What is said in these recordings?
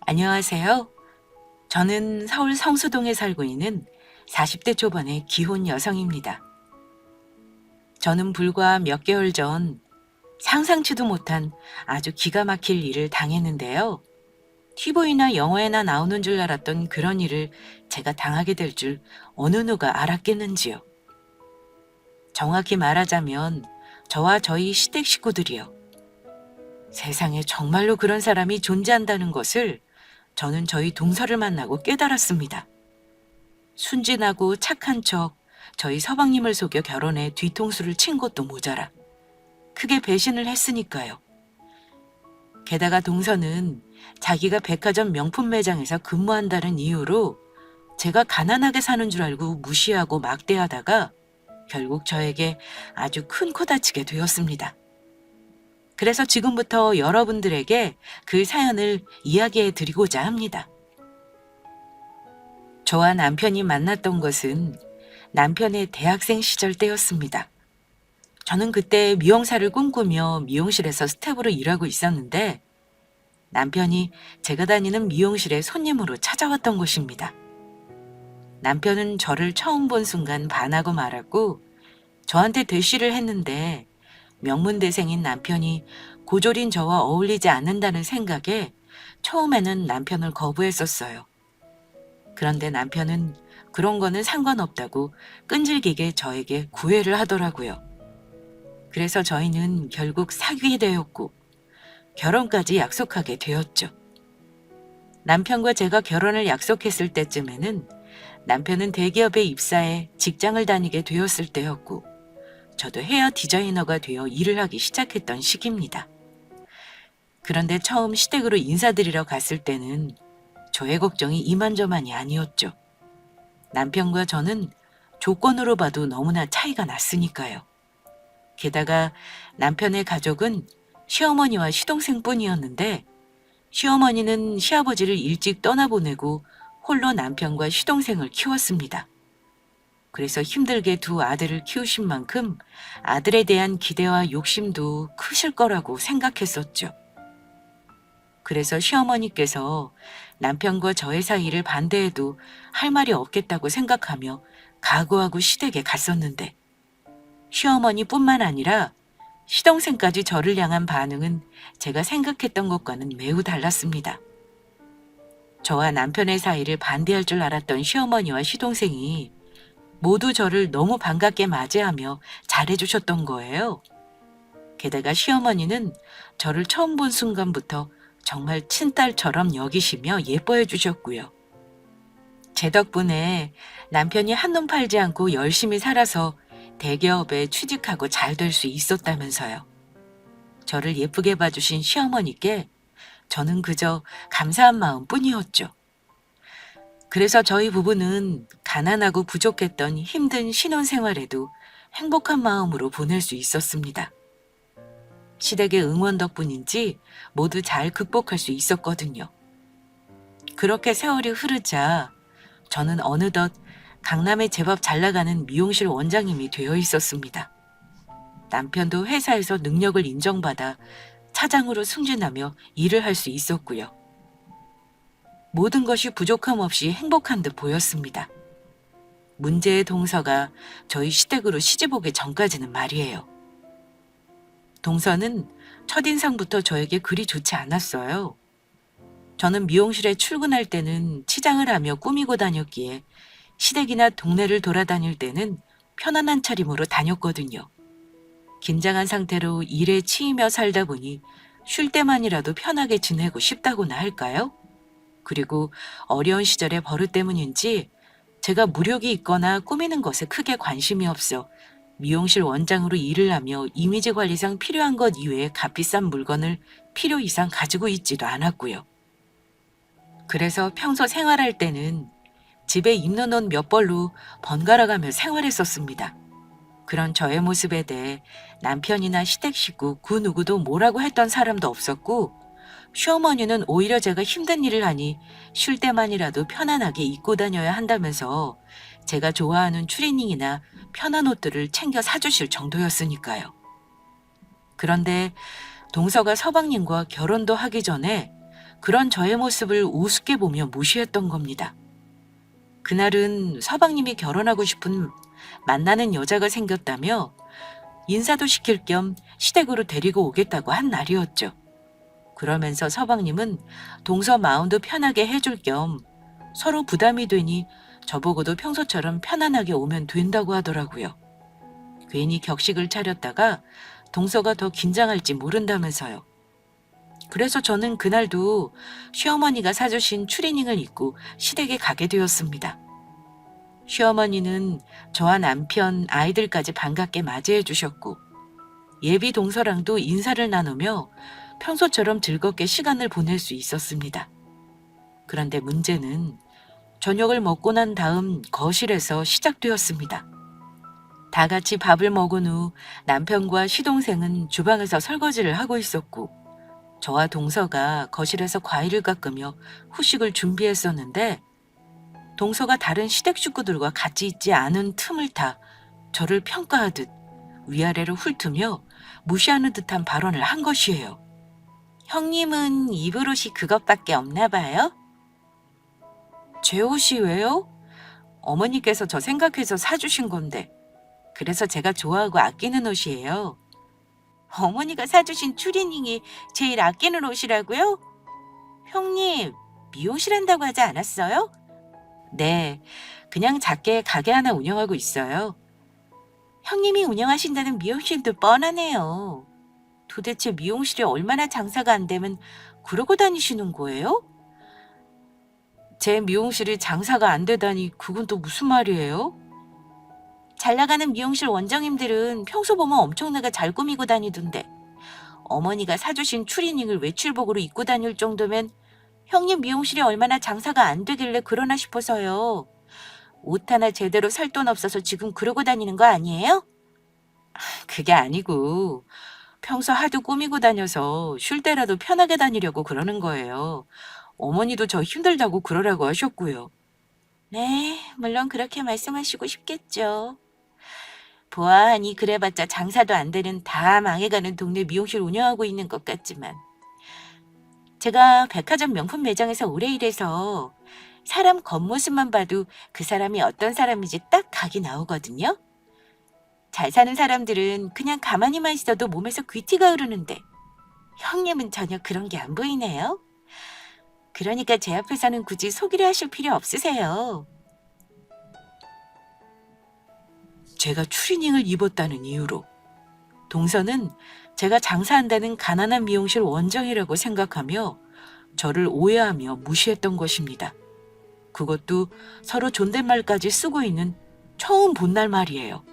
안녕하세요. 저는 서울 성수동에 살고 있는 40대 초반의 기혼 여성입니다. 저는 불과 몇 개월 전 상상치도 못한 아주 기가 막힐 일을 당했는데요. TV나 영화에나 나오는 줄 알았던 그런 일을 제가 당하게 될 줄 어느 누가 알았겠는지요. 정확히 말하자면 저와 저희 시댁 식구들이요. 세상에 정말로 그런 사람이 존재한다는 것을 저는 저희 동서를 만나고 깨달았습니다. 순진하고 착한 척 저희 서방님을 속여 결혼해 뒤통수를 친 것도 모자라 크게 배신을 했으니까요. 게다가 동서는 자기가 백화점 명품 매장에서 근무한다는 이유로 제가 가난하게 사는 줄 알고 무시하고 막대하다가 결국 저에게 아주 큰 코 다치게 되었습니다. 그래서 지금부터 여러분들에게 그 사연을 이야기해 드리고자 합니다. 저와 남편이 만났던 것은 남편의 대학생 시절 때였습니다. 저는 그때 미용사를 꿈꾸며 미용실에서 스텝으로 일하고 있었는데 남편이 제가 다니는 미용실에 손님으로 찾아왔던 것입니다. 남편은 저를 처음 본 순간 반하고 말았고 저한테 대시를 했는데 명문대생인 남편이 고졸인 저와 어울리지 않는다는 생각에 처음에는 남편을 거부했었어요. 그런데 남편은 그런 거는 상관없다고 끈질기게 저에게 구애를 하더라고요. 그래서 저희는 결국 사귀게 되었고 결혼까지 약속하게 되었죠. 남편과 제가 결혼을 약속했을 때쯤에는 남편은 대기업에 입사해 직장을 다니게 되었을 때였고 저도 헤어 디자이너가 되어 일을 하기 시작했던 시기입니다. 그런데 처음 시댁으로 인사드리러 갔을 때는 저의 걱정이 이만저만이 아니었죠. 남편과 저는 조건으로 봐도 너무나 차이가 났으니까요. 게다가 남편의 가족은 시어머니와 시동생뿐이었는데 시어머니는 시아버지를 일찍 떠나보내고 홀로 남편과 시동생을 키웠습니다. 그래서 힘들게 두 아들을 키우신 만큼 아들에 대한 기대와 욕심도 크실 거라고 생각했었죠. 그래서 시어머니께서 남편과 저의 사이를 반대해도 할 말이 없겠다고 생각하며 각오하고 시댁에 갔었는데 시어머니뿐만 아니라 시동생까지 저를 향한 반응은 제가 생각했던 것과는 매우 달랐습니다. 저와 남편의 사이를 반대할 줄 알았던 시어머니와 시동생이 모두 저를 너무 반갑게 맞이하며 잘해주셨던 거예요. 게다가 시어머니는 저를 처음 본 순간부터 정말 친딸처럼 여기시며 예뻐해 주셨고요. 제 덕분에 남편이 한눈 팔지 않고 열심히 살아서 대기업에 취직하고 잘 될 수 있었다면서요. 저를 예쁘게 봐주신 시어머니께 저는 그저 감사한 마음뿐이었죠. 그래서 저희 부부는 가난하고 부족했던 힘든 신혼생활에도 행복한 마음으로 보낼 수 있었습니다. 시댁의 응원 덕분인지 모두 잘 극복할 수 있었거든요. 그렇게 세월이 흐르자 저는 어느덧 강남에 제법 잘 나가는 미용실 원장님이 되어 있었습니다. 남편도 회사에서 능력을 인정받아 차장으로 승진하며 일을 할 수 있었고요. 모든 것이 부족함 없이 행복한 듯 보였습니다. 문제의 동서가 저희 시댁으로 시집 오기 전까지는 말이에요. 동서는 첫인상부터 저에게 그리 좋지 않았어요. 저는 미용실에 출근할 때는 치장을 하며 꾸미고 다녔기에 시댁이나 동네를 돌아다닐 때는 편안한 차림으로 다녔거든요. 긴장한 상태로 일에 치이며 살다 보니 쉴 때만이라도 편하게 지내고 싶다고나 할까요? 그리고 어려운 시절의 버릇 때문인지 제가 무력이 있거나 꾸미는 것에 크게 관심이 없어 미용실 원장으로 일을 하며 이미지 관리상 필요한 것 이외에 값비싼 물건을 필요 이상 가지고 있지도 않았고요. 그래서 평소 생활할 때는 집에 입는 옷 몇 벌로 번갈아가며 생활했었습니다. 그런 저의 모습에 대해 남편이나 시댁 식구 그 누구도 뭐라고 했던 사람도 없었고 시어머니는 오히려 제가 힘든 일을 하니 쉴 때만이라도 편안하게 입고 다녀야 한다면서 제가 좋아하는 추리닝이나 편한 옷들을 챙겨 사주실 정도였으니까요. 그런데 동서가 서방님과 결혼도 하기 전에 그런 저의 모습을 우습게 보며 무시했던 겁니다. 그날은 서방님이 결혼하고 싶은 만나는 여자가 생겼다며 인사도 시킬 겸 시댁으로 데리고 오겠다고 한 날이었죠. 그러면서 서방님은 동서 마음도 편하게 해줄 겸 서로 부담이 되니 저보고도 평소처럼 편안하게 오면 된다고 하더라고요. 괜히 격식을 차렸다가 동서가 더 긴장할지 모른다면서요. 그래서 저는 그날도 시어머니가 사주신 추리닝을 입고 시댁에 가게 되었습니다. 시어머니는 저와 남편, 아이들까지 반갑게 맞이해 주셨고 예비 동서랑도 인사를 나누며 평소처럼 즐겁게 시간을 보낼 수 있었습니다. 그런데 문제는 저녁을 먹고 난 다음 거실에서 시작되었습니다. 다 같이 밥을 먹은 후 남편과 시동생은 주방에서 설거지를 하고 있었고 저와 동서가 거실에서 과일을 깎으며 후식을 준비했었는데 동서가 다른 시댁 식구들과 같이 있지 않은 틈을 타 저를 평가하듯 위아래로 훑으며 무시하는 듯한 발언을 한 것이에요. 형님은 입을 옷이 그것밖에 없나 봐요? 제 옷이 왜요? 어머니께서 저 생각해서 사주신 건데 그래서 제가 좋아하고 아끼는 옷이에요. 어머니가 사주신 추리닝이 제일 아끼는 옷이라고요? 형님, 미용실 한다고 하지 않았어요? 네, 그냥 작게 가게 하나 운영하고 있어요. 형님이 운영하신다는 미용실도 뻔하네요. 도대체 미용실에 얼마나 장사가 안 되면 그러고 다니시는 거예요? 제 미용실이 장사가 안 되다니 그건 또 무슨 말이에요? 잘 나가는 미용실 원장님들은 평소 보면 엄청나게 잘 꾸미고 다니던데 어머니가 사주신 추리닝을 외출복으로 입고 다닐 정도면 형님 미용실이 얼마나 장사가 안 되길래 그러나 싶어서요. 옷 하나 제대로 살 돈 없어서 지금 그러고 다니는 거 아니에요? 그게 아니고 평소 하도 꾸미고 다녀서 쉴 때라도 편하게 다니려고 그러는 거예요. 어머니도 저 힘들다고 그러라고 하셨고요. 네, 물론 그렇게 말씀하시고 싶겠죠. 보아하니 그래봤자 장사도 안 되는 다 망해가는 동네 미용실 운영하고 있는 것 같지만 제가 백화점 명품 매장에서 오래 일해서 사람 겉모습만 봐도 그 사람이 어떤 사람인지 딱 각이 나오거든요. 잘 사는 사람들은 그냥 가만히만 있어도 몸에서 귀티가 흐르는데 형님은 전혀 그런 게 안 보이네요. 그러니까 제 앞에서는 굳이 속이려 하실 필요 없으세요. 제가 추리닝을 입었다는 이유로 동서는 제가 장사한다는 가난한 미용실 원장이라고 생각하며 저를 오해하며 무시했던 것입니다. 그것도 서로 존댓말까지 쓰고 있는 처음 본 날 말이에요.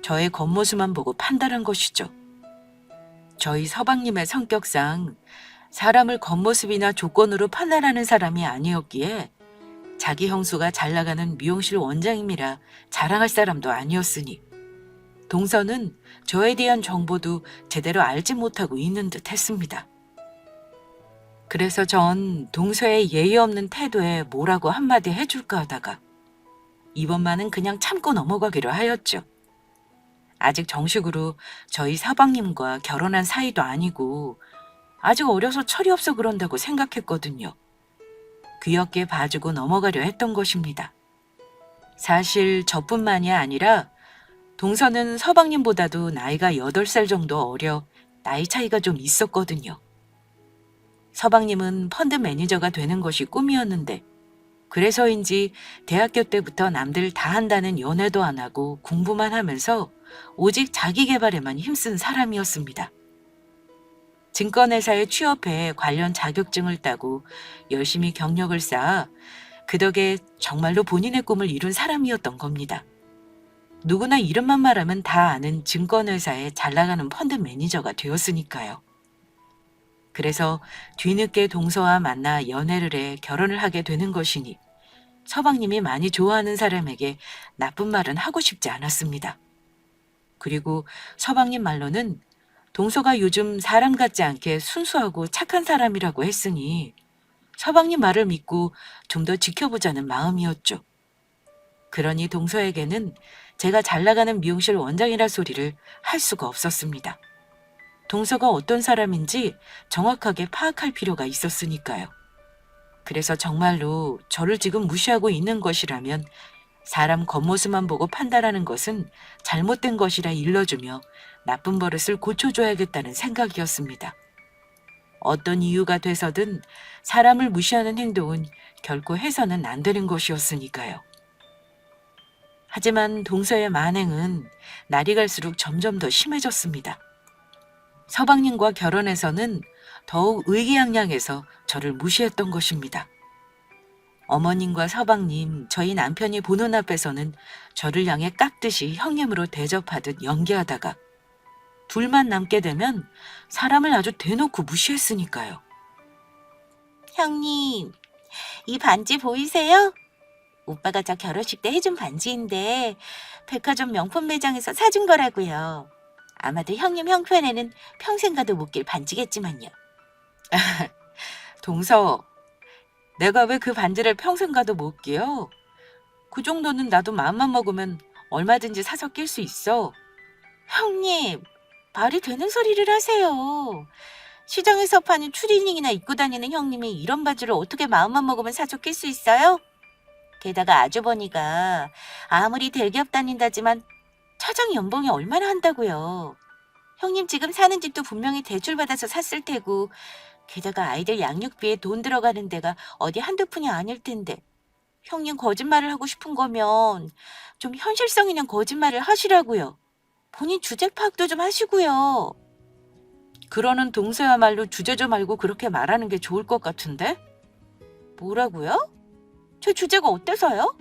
저의 겉모습만 보고 판단한 것이죠. 저희 서방님의 성격상 사람을 겉모습이나 조건으로 판단하는 사람이 아니었기에 자기 형수가 잘 나가는 미용실 원장님이라 자랑할 사람도 아니었으니 동서는 저에 대한 정보도 제대로 알지 못하고 있는 듯 했습니다. 그래서 전 동서의 예의 없는 태도에 뭐라고 한마디 해줄까 하다가 이번만은 그냥 참고 넘어가기로 하였죠. 아직 정식으로 저희 서방님과 결혼한 사이도 아니고 아직 어려서 철이 없어 그런다고 생각했거든요. 귀엽게 봐주고 넘어가려 했던 것입니다. 사실 저뿐만이 아니라 동서는 서방님보다도 나이가 8살 정도 어려 나이 차이가 좀 있었거든요. 서방님은 펀드 매니저가 되는 것이 꿈이었는데 그래서인지 대학교 때부터 남들 다 한다는 연애도 안 하고 공부만 하면서 오직 자기 개발에만 힘쓴 사람이었습니다. 증권회사에 취업해 관련 자격증을 따고 열심히 경력을 쌓아 그 덕에 정말로 본인의 꿈을 이룬 사람이었던 겁니다. 누구나 이름만 말하면 다 아는 증권회사에 잘 나가는 펀드 매니저가 되었으니까요. 그래서 뒤늦게 동서와 만나 연애를 해 결혼을 하게 되는 것이니 서방님이 많이 좋아하는 사람에게 나쁜 말은 하고 싶지 않았습니다. 그리고 서방님 말로는 동서가 요즘 사람 같지 않게 순수하고 착한 사람이라고 했으니 서방님 말을 믿고 좀 더 지켜보자는 마음이었죠. 그러니 동서에게는 제가 잘 나가는 미용실 원장이라 소리를 할 수가 없었습니다. 동서가 어떤 사람인지 정확하게 파악할 필요가 있었으니까요. 그래서 정말로 저를 지금 무시하고 있는 것이라면 사람 겉모습만 보고 판단하는 것은 잘못된 것이라 일러주며 나쁜 버릇을 고쳐줘야겠다는 생각이었습니다. 어떤 이유가 돼서든 사람을 무시하는 행동은 결코 해서는 안 되는 것이었으니까요. 하지만 동서의 만행은 날이 갈수록 점점 더 심해졌습니다. 서방님과 결혼해서는 더욱 의기양양해서 저를 무시했던 것입니다. 어머님과 서방님, 저희 남편이 보는 앞에서는 저를 향해 깍듯이 형님으로 대접하듯 연기하다가 둘만 남게 되면 사람을 아주 대놓고 무시했으니까요. 형님, 이 반지 보이세요? 오빠가 저 결혼식 때 해준 반지인데 백화점 명품 매장에서 사준 거라고요. 아마도 형님 형편에는 평생 가도 못 낄 반지겠지만요. 동서, 내가 왜 그 반지를 평생 가도 못 끼요? 그 정도는 나도 마음만 먹으면 얼마든지 사서 낄 수 있어. 형님, 말이 되는 소리를 하세요. 시장에서 파는 추리닝이나 입고 다니는 형님이 이런 바지를 어떻게 마음만 먹으면 사서 낄 수 있어요? 게다가 아주버니가 아무리 대기업 다닌다지만 차장 연봉이 얼마나 한다고요. 형님 지금 사는 집도 분명히 대출받아서 샀을 테고 게다가 아이들 양육비에 돈 들어가는 데가 어디 한두 푼이 아닐 텐데 형님 거짓말을 하고 싶은 거면 좀 현실성 있는 거짓말을 하시라고요. 본인 주제 파악도 좀 하시고요. 그러는 동서야말로 주제 좀 알고 그렇게 말하는 게 좋을 것 같은데? 뭐라고요? 제 주제가 어때서요?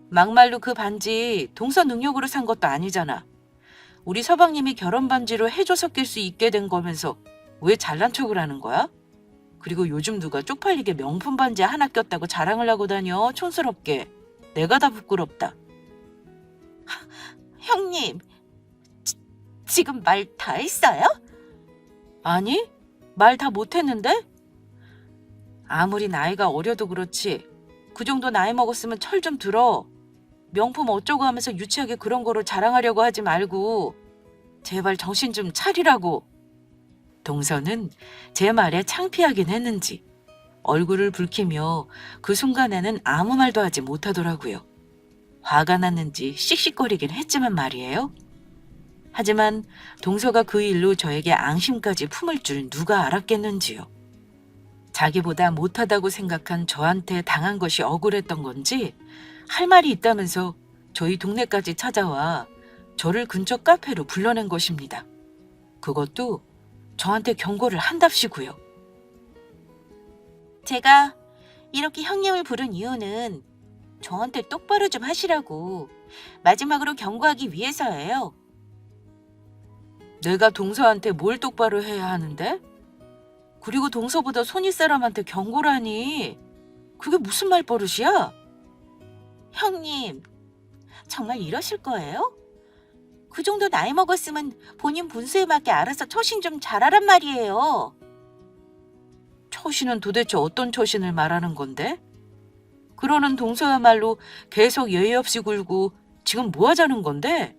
막말로 그 반지 동서 능력으로 산 것도 아니잖아. 우리 서방님이 결혼 반지로 해줘서 낄 수 있게 된 거면서 왜 잘난 척을 하는 거야? 그리고 요즘 누가 쪽팔리게 명품 반지 하나 꼈다고 자랑을 하고 다녀, 촌스럽게. 내가 다 부끄럽다. 형님, 지금 말 다 했어요? 아니, 말 다 못했는데? 아무리 나이가 어려도 그렇지. 그 정도 나이 먹었으면 철 좀 들어. 명품 어쩌고 하면서 유치하게 그런 거로 자랑하려고 하지 말고 제발 정신 좀 차리라고. 동서는 제 말에 창피하긴 했는지 얼굴을 붉히며 그 순간에는 아무 말도 하지 못하더라고요. 화가 났는지 씩씩거리긴 했지만 말이에요. 하지만 동서가 그 일로 저에게 앙심까지 품을 줄 누가 알았겠는지요. 자기보다 못하다고 생각한 저한테 당한 것이 억울했던 건지 할 말이 있다면서 저희 동네까지 찾아와 저를 근처 카페로 불러낸 것입니다. 그것도 저한테 경고를 한답시고요. 제가 이렇게 형님을 부른 이유는 저한테 똑바로 좀 하시라고 마지막으로 경고하기 위해서예요. 내가 동서한테 뭘 똑바로 해야 하는데? 그리고 동서보다 손윗 사람한테 경고라니. 그게 무슨 말버릇이야? 형님, 정말 이러실 거예요? 그 정도 나이 먹었으면 본인 분수에 맞게 알아서 처신 좀 잘하란 말이에요. 처신은 도대체 어떤 처신을 말하는 건데? 그러는 동서야말로 계속 예의 없이 굴고 지금 뭐 하자는 건데?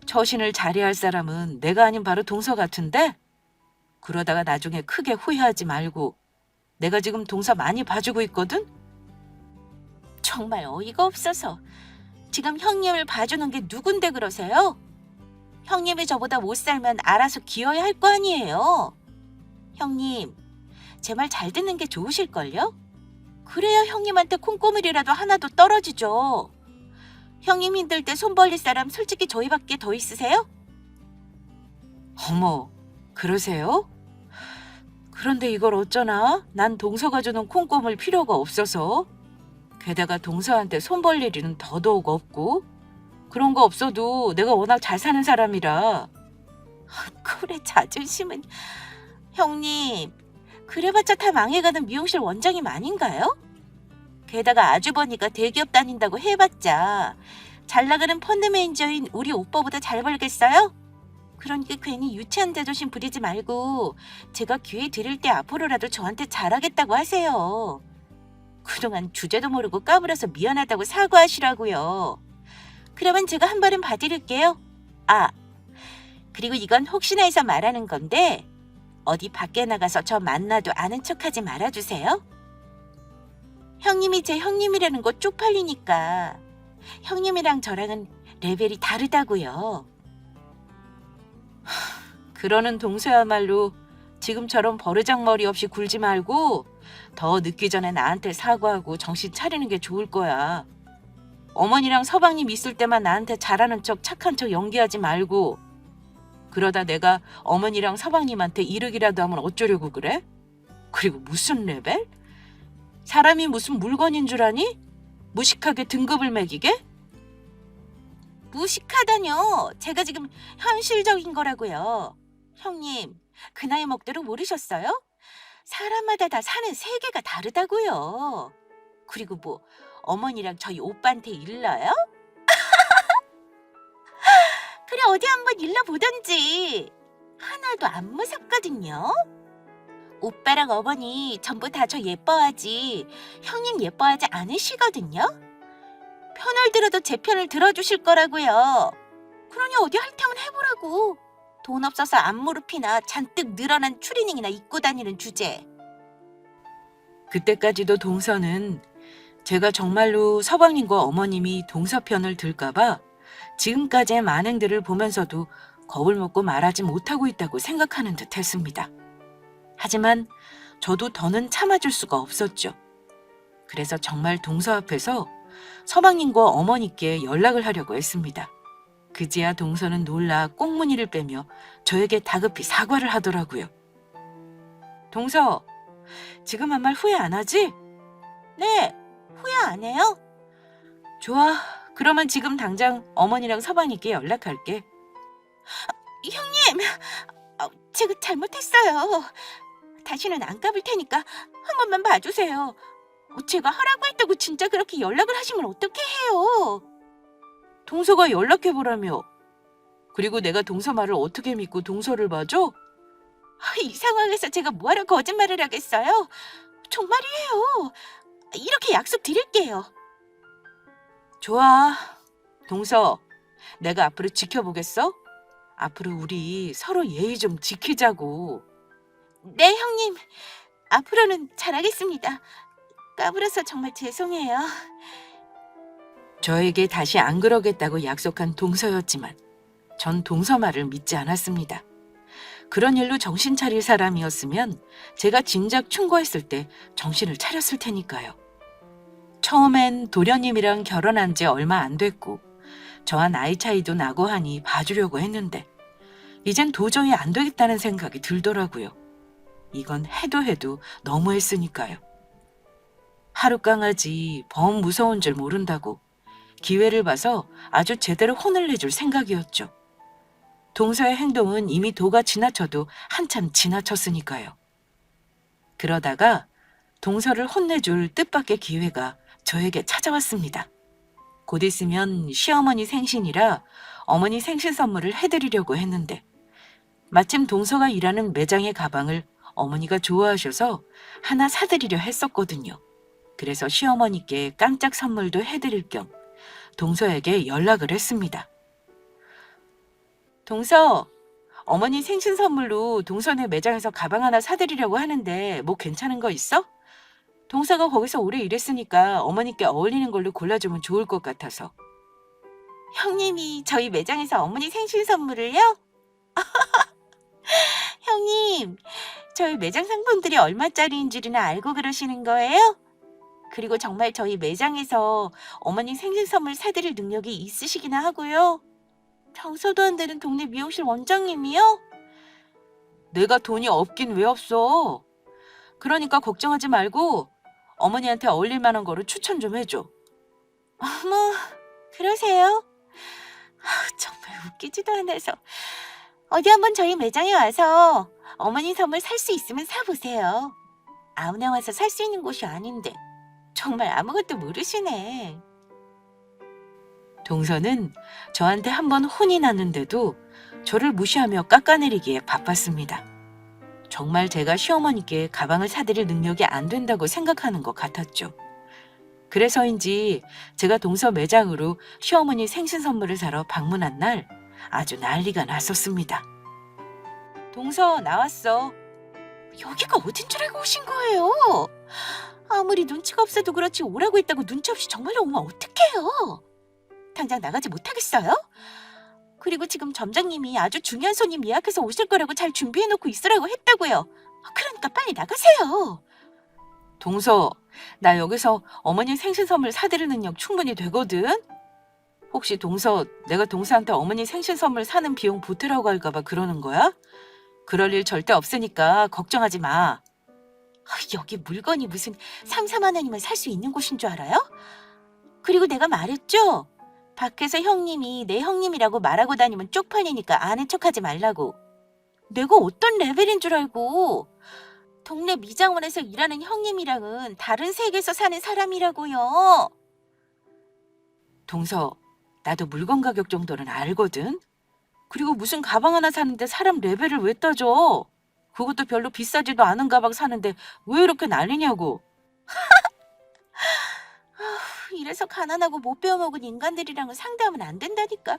처신을 잘해야 할 사람은 내가 아닌 바로 동서 같은데? 그러다가 나중에 크게 후회하지 말고. 내가 지금 동서 많이 봐주고 있거든? 정말 어이가 없어서. 지금 형님을 봐주는 게 누군데 그러세요? 형님이 저보다 못 살면 알아서 기어야 할 거 아니에요. 형님, 제 말 잘 듣는 게 좋으실걸요? 그래야 형님한테 콩고물이라도 하나도 떨어지죠. 형님 힘들 때 손 벌릴 사람 솔직히 저희밖에 더 있으세요? 어머, 그러세요? 그런데 이걸 어쩌나? 난 동서가 주는 콩고물 필요가 없어서. 게다가 동서한테 손 벌릴 일은 더더욱 없고 그런 거 없어도 내가 워낙 잘 사는 사람이라. 그래 자존심은. 형님, 그래봤자 다 망해가는 미용실 원장님 아닌가요? 게다가 아주버니가 대기업 다닌다고 해봤자 잘 나가는 펀드 매니저인 우리 오빠보다 잘 벌겠어요? 그러니까 괜히 유치한 자존심 부리지 말고 제가 기회 드릴 때 앞으로라도 저한테 잘하겠다고 하세요. 그동안 주제도 모르고 까불어서 미안하다고 사과하시라고요. 그러면 제가 한 발은 봐드릴게요. 아, 그리고 이건 혹시나 해서 말하는 건데 어디 밖에 나가서 저 만나도 아는 척하지 말아주세요. 형님이 제 형님이라는 거 쪽팔리니까. 형님이랑 저랑은 레벨이 다르다고요. 그러는 동서야말로 지금처럼 버르장머리 없이 굴지 말고 더 늦기 전에 나한테 사과하고 정신 차리는 게 좋을 거야. 어머니랑 서방님 있을 때만 나한테 잘하는 척 착한 척 연기하지 말고 그러다 내가 어머니랑 서방님한테 이르기라도 하면 어쩌려고 그래? 그리고 무슨 레벨? 사람이 무슨 물건인 줄 아니? 무식하게 등급을 매기게? 무식하다뇨. 제가 지금 현실적인 거라고요. 형님, 그 나이 먹도록 모르셨어요? 사람마다 다 사는 세계가 다르다고요. 그리고 뭐 어머니랑 저희 오빠한테 일러요? 그래 어디 한번 일러보던지. 하나도 안 무섭거든요. 오빠랑 어머니 전부 다 저 예뻐하지 형님 예뻐하지 않으시거든요. 편을 들어도 제 편을 들어주실 거라고요. 그러니 어디 할 테면 해보라고. 돈 없어서 앞무릎이나 잔뜩 늘어난 추리닝이나 입고 다니는 주제. 그때까지도 동서는 제가 정말로 서방님과 어머님이 동서 편을 들까봐 지금까지의 만행들을 보면서도 겁을 먹고 말하지 못하고 있다고 생각하는 듯 했습니다. 하지만 저도 더는 참아줄 수가 없었죠. 그래서 정말 동서 앞에서 서방님과 어머니께 연락을 하려고 했습니다. 그제야 동서는 놀라 꽁무니를 빼며 저에게 다급히 사과를 하더라고요. 동서, 지금 한 말 후회 안 하지? 네, 후회 안 해요. 좋아, 그러면 지금 당장 어머니랑 서방님께 연락할게. 형님, 제가 잘못했어요. 다시는 안 까불 테니까 한 번만 봐주세요. 제가 하라고 했다고 진짜 그렇게 연락을 하시면 어떻게 해요? 동서가 연락해보라며. 그리고 내가 동서 말을 어떻게 믿고 동서를 봐줘? 이 상황에서 제가 뭐하러 거짓말을 하겠어요? 정말이에요. 이렇게 약속 드릴게요. 좋아. 동서, 내가 앞으로 지켜보겠어? 앞으로 우리 서로 예의 좀 지키자고. 네, 형님. 앞으로는 잘하겠습니다. 까불어서 정말 죄송해요. 저에게 다시 안 그러겠다고 약속한 동서였지만 전 동서 말을 믿지 않았습니다. 그런 일로 정신 차릴 사람이었으면 제가 진작 충고했을 때 정신을 차렸을 테니까요. 처음엔 도련님이랑 결혼한 지 얼마 안 됐고 저와 나이 차이도 나고 하니 봐주려고 했는데 이젠 도저히 안 되겠다는 생각이 들더라고요. 이건 해도 너무했으니까요. 하룻강아지 범 무서운 줄 모른다고 기회를 봐서 아주 제대로 혼을 내줄 생각이었죠. 동서의 행동은 이미 도가 지나쳐도 한참 지나쳤으니까요. 그러다가 동서를 혼내줄 뜻밖의 기회가 저에게 찾아왔습니다. 곧 있으면 시어머니 생신이라 어머니 생신 선물을 해드리려고 했는데 마침 동서가 일하는 매장의 가방을 어머니가 좋아하셔서 하나 사드리려 했었거든요. 그래서 시어머니께 깜짝 선물도 해드릴 겸 동서에게 연락을 했습니다. 동서, 어머니 생신 선물로 동서네 매장에서 가방 하나 사드리려고 하는데 뭐 괜찮은 거 있어? 동서가 거기서 오래 일했으니까 어머니께 어울리는 걸로 골라주면 좋을 것 같아서. 형님이 저희 매장에서 어머니 생신 선물을요? 형님, 저희 매장 상품들이 얼마짜리인지는 알고 그러시는 거예요? 그리고 정말 저희 매장에서 어머니 생신 선물 사드릴 능력이 있으시기나 하고요. 장사도 안 되는 동네 미용실 원장님이요? 내가 돈이 없긴 왜 없어. 그러니까 걱정하지 말고 어머니한테 어울릴 만한 거를 추천 좀 해줘. 어머, 그러세요? 정말 웃기지도 않아서. 어디 한번 저희 매장에 와서 어머니 선물 살 수 있으면 사보세요. 아무나 와서 살 수 있는 곳이 아닌데 정말 아무것도 모르시네. 동서는 저한테 한번 혼이 났는데도 저를 무시하며 깎아내리기에 바빴습니다. 정말 제가 시어머니께 가방을 사드릴 능력이 안 된다고 생각하는 것 같았죠. 그래서인지 제가 동서 매장으로 시어머니 생신 선물을 사러 방문한 날 아주 난리가 났었습니다. 동서 나왔어. 여기가 어딘 줄 알고 오신 거예요? 아무리 눈치가 없어도 그렇지 오라고 했다고 눈치 없이 정말로 오면 어떡해요? 당장 나가지 못하겠어요? 그리고 지금 점장님이 아주 중요한 손님 예약해서 오실 거라고 잘 준비해놓고 있으라고 했다고요. 그러니까 빨리 나가세요. 동서, 나 여기서 어머님 생신 선물 사드리는 능력 충분히 되거든? 혹시 동서, 내가 동서한테 어머니 생신 선물 사는 비용 보태라고 할까 봐 그러는 거야? 그럴 일 절대 없으니까 걱정하지 마. 여기 물건이 무슨 3, 4만 원이면 살 수 있는 곳인 줄 알아요? 그리고 내가 말했죠? 밖에서 형님이 내 형님이라고 말하고 다니면 쪽팔리니까 아는 척하지 말라고. 내가 어떤 레벨인 줄 알고. 동네 미장원에서 일하는 형님이랑은 다른 세계에서 사는 사람이라고요. 동서, 나도 물건 가격 정도는 알거든. 그리고 무슨 가방 하나 사는데 사람 레벨을 왜 따져? 그것도 별로 비싸지도 않은 가방 사는데 왜 이렇게 난리냐고. 이래서 가난하고 못 배워먹은 인간들이랑은 상대하면 안 된다니까.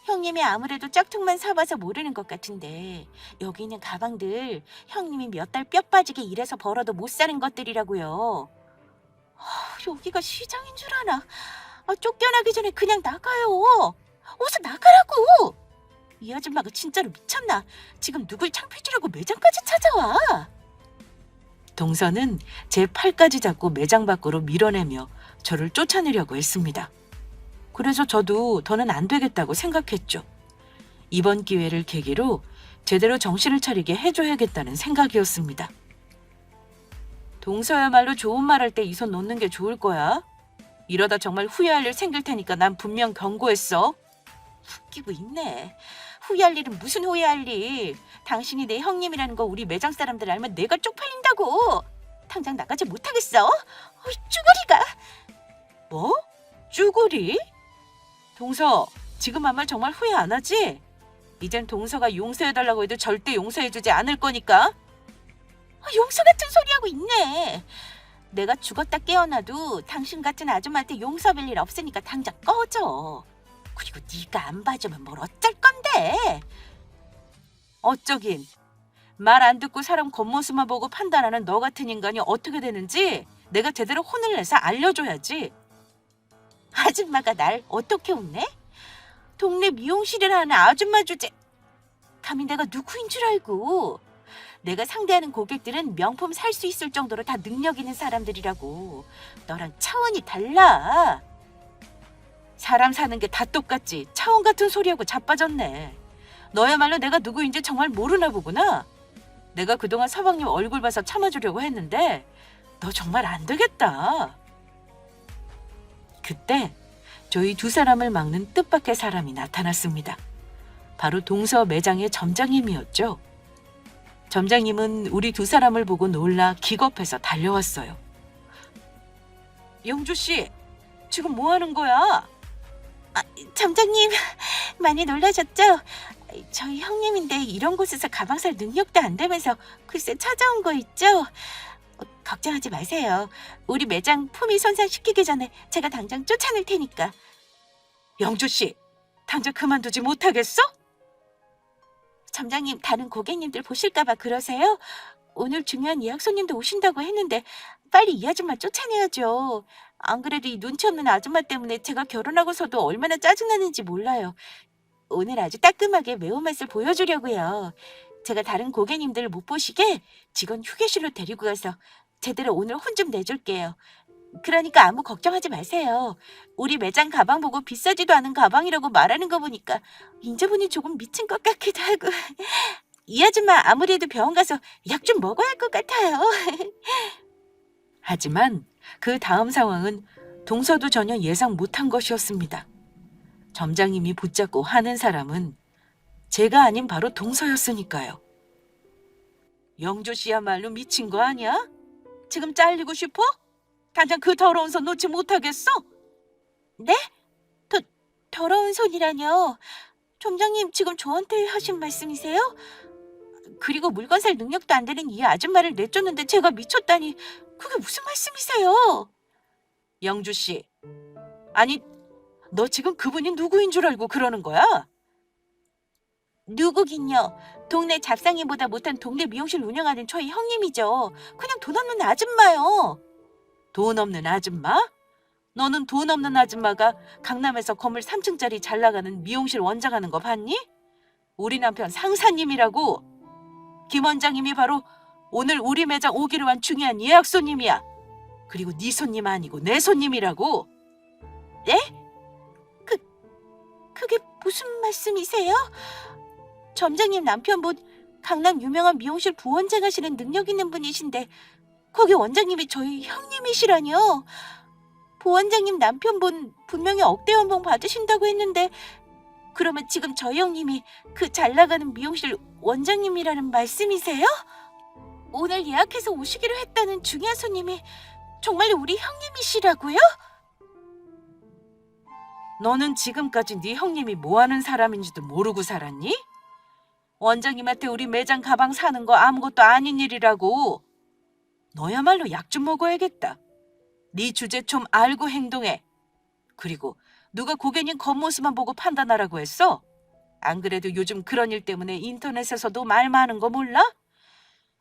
형님이 아무래도 짝퉁만 사봐서 모르는 것 같은데 여기 있는 가방들 형님이 몇 달 뼈 빠지게 일해서 벌어도 못 사는 것들이라고요. 여기가 시장인 줄 아나. 쫓겨나기 전에 그냥 나가요. 어서 나가라고. 이 아줌마가 진짜로 미쳤나? 지금 누굴 창피주려고 매장까지 찾아와. 동서는 제 팔까지 잡고 매장 밖으로 밀어내며 저를 쫓아내려고 했습니다. 그래서 저도 더는 안 되겠다고 생각했죠. 이번 기회를 계기로 제대로 정신을 차리게 해줘야겠다는 생각이었습니다. 동서야말로 좋은 말 할 때 이 손 놓는 게 좋을 거야. 이러다 정말 후회할 일 생길 테니까 난 분명 경고했어. 웃기고 있네. 후회할 일은 무슨 후회할 일. 당신이 내 형님이라는 거 우리 매장 사람들 알면 내가 쪽팔린다고. 당장 나가지 못하겠어? 쭈구리가. 뭐? 쭈구리? 동서, 지금 한 말 정말 후회 안 하지? 이젠 동서가 용서해달라고 해도 절대 용서해주지 않을 거니까. 용서 같은 소리 하고 있네. 내가 죽었다 깨어나도 당신 같은 아줌마한테 용서할 일 없으니까 당장 꺼져. 그리고 네가 안 봐주면 뭘 어쩔 건데. 어쩌긴. 말 안 듣고 사람 겉모습만 보고 판단하는 너 같은 인간이 어떻게 되는지 내가 제대로 혼을 내서 알려줘야지. 아줌마가 날 어떻게 혼내? 동네 미용실이라 하는 아줌마 주제. 감히 내가 누구인 줄 알고. 내가 상대하는 고객들은 명품 살 수 있을 정도로 다 능력 있는 사람들이라고. 너랑 차원이 달라. 사람 사는 게 다 똑같지. 차원 같은 소리하고 자빠졌네. 너야말로 내가 누구인지 정말 모르나 보구나. 내가 그동안 서방님 얼굴 봐서 참아주려고 했는데 너 정말 안 되겠다. 그때 저희 두 사람을 막는 뜻밖의 사람이 나타났습니다. 바로 동서 매장의 점장님이었죠. 점장님은 우리 두 사람을 보고 놀라 기겁해서 달려왔어요. 영주 씨, 지금 뭐 하는 거야? 점장님, 많이 놀라셨죠? 저희 형님인데 이런 곳에서 가방 살 능력도 안 되면서 글쎄 찾아온 거 있죠? 걱정하지 마세요. 우리 매장 품위 손상시키기 전에 제가 당장 쫓아낼 테니까. 영주 씨, 당장 그만두지 못하겠어? 점장님, 다른 고객님들 보실까 봐 그러세요? 오늘 중요한 예약 손님도 오신다고 했는데 빨리 이 아줌마 쫓아내야죠. 안 그래도 이 눈치 없는 아줌마 때문에 제가 결혼하고서도 얼마나 짜증나는지 몰라요. 오늘 아주 따끔하게 매운맛을 보여주려고요. 제가 다른 고객님들 못 보시게 직원 휴게실로 데리고 가서 제대로 오늘 혼 좀 내줄게요. 그러니까 아무 걱정하지 마세요. 우리 매장 가방 보고 비싸지도 않은 가방이라고 말하는 거 보니까 인제분이 조금 미친 것 같기도 하고. 이 아줌마 아무래도 병원 가서 약 좀 먹어야 할 것 같아요. 하지만 그 다음 상황은 동서도 전혀 예상 못한 것이었습니다. 점장님이 붙잡고 하는 사람은 제가 아닌 바로 동서였으니까요. 영조 씨야말로 미친 거 아니야? 지금 잘리고 싶어? 당장 그 더러운 손 놓지 못하겠어? 네? 더러운 손이라뇨? 점장님 지금 저한테 하신 말씀이세요? 그리고 물건 살 능력도 안 되는 이 아줌마를 내쫓는데 제가 미쳤다니 그게 무슨 말씀이세요? 영주 씨, 아니 너 지금 그분이 누구인 줄 알고 그러는 거야? 누구긴요. 동네 잡상이보다 못한 동네 미용실 운영하는 저희 형님이죠. 그냥 돈 없는 아줌마요. 돈 없는 아줌마? 너는 돈 없는 아줌마가 강남에서 건물 3층짜리 잘 나가는 미용실 원장하는 거 봤니? 우리 남편 상사님이라고. 김 원장님이 바로 오늘 우리 매장 오기로 한 중요한 예약 손님이야. 그리고 네 손님 아니고 내 손님이라고. 네? 그, 그게 무슨 말씀이세요? 점장님 남편분 강남 유명한 미용실 부원장 하시는 능력 있는 분이신데 거기 원장님이 저희 형님이시라뇨. 부원장님 남편분 분명히 억대 연봉 받으신다고 했는데 그러면 지금 저희 형님이 그 잘 나가는 미용실 원장님이라는 말씀이세요? 오늘 예약해서 오시기로 했다는 중요한 손님이 정말 우리 형님이시라고요? 너는 지금까지 네 형님이 뭐 하는 사람인지도 모르고 살았니? 원장님한테 우리 매장 가방 사는 거 아무것도 아닌 일이라고. 너야말로 약 좀 먹어야겠다. 네 주제 좀 알고 행동해. 그리고 누가 고객님 겉모습만 보고 판단하라고 했어? 안 그래도 요즘 그런 일 때문에 인터넷에서도 말 많은 거 몰라?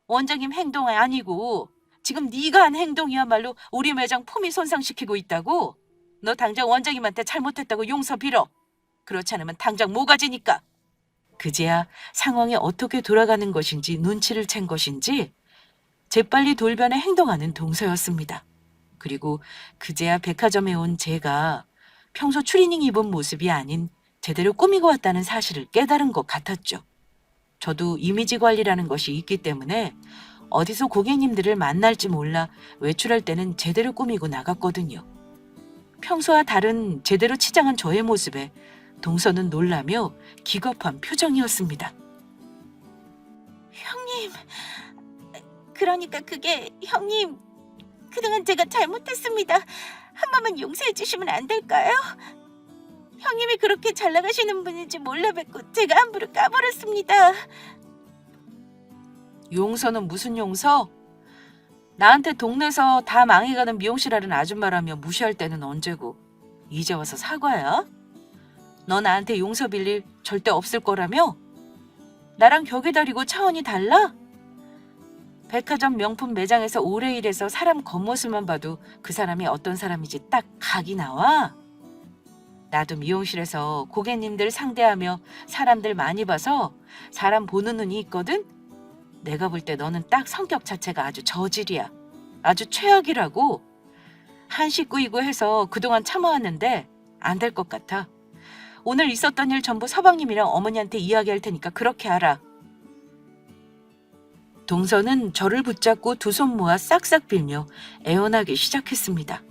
원장님 행동이 아니고 지금 네가 한 행동이야말로 우리 매장 품위 손상시키고 있다고. 너 당장 원장님한테 잘못했다고 용서 빌어. 그렇지 않으면 당장 모가지니까. 그제야 상황이 어떻게 돌아가는 것인지 눈치를 챈 것인지 재빨리 돌변해 행동하는 동서였습니다. 그리고 그제야 백화점에 온 제가 평소 추리닝 입은 모습이 아닌 제대로 꾸미고 왔다는 사실을 깨달은 것 같았죠. 저도 이미지 관리라는 것이 있기 때문에 어디서 고객님들을 만날지 몰라 외출할 때는 제대로 꾸미고 나갔거든요. 평소와 다른 제대로 치장한 저의 모습에 동서는 놀라며 기겁한 표정이었습니다. 형님, 그러니까 그게 형님, 그동안 제가 잘못했습니다. 한 번만 용서해 주시면 안 될까요? 형님이 그렇게 잘 나가시는 분인지 몰라 뵙고 제가 함부로 까버렸습니다. 용서는 무슨 용서? 나한테 동네에서 다 망해가는 미용실 하는 아줌마라며 무시할 때는 언제고 이제 와서 사과야? 너 나한테 용서 빌릴 절대 없을 거라며? 나랑 격이 다르고 차원이 달라? 백화점 명품 매장에서 오래 일해서 사람 겉모습만 봐도 그 사람이 어떤 사람인지 딱 각이 나와? 나도 미용실에서 고객님들 상대하며 사람들 많이 봐서 사람 보는 눈이 있거든? 내가 볼 때 너는 딱 성격 자체가 아주 저질이야. 아주 최악이라고. 한 식구이고 해서 그동안 참아왔는데 안 될 것 같아. 오늘 있었던 일 전부 서방님이랑 어머니한테 이야기할 테니까 그렇게 알아. 동서는 저를 붙잡고 두 손 모아 싹싹 빌며 애원하기 시작했습니다.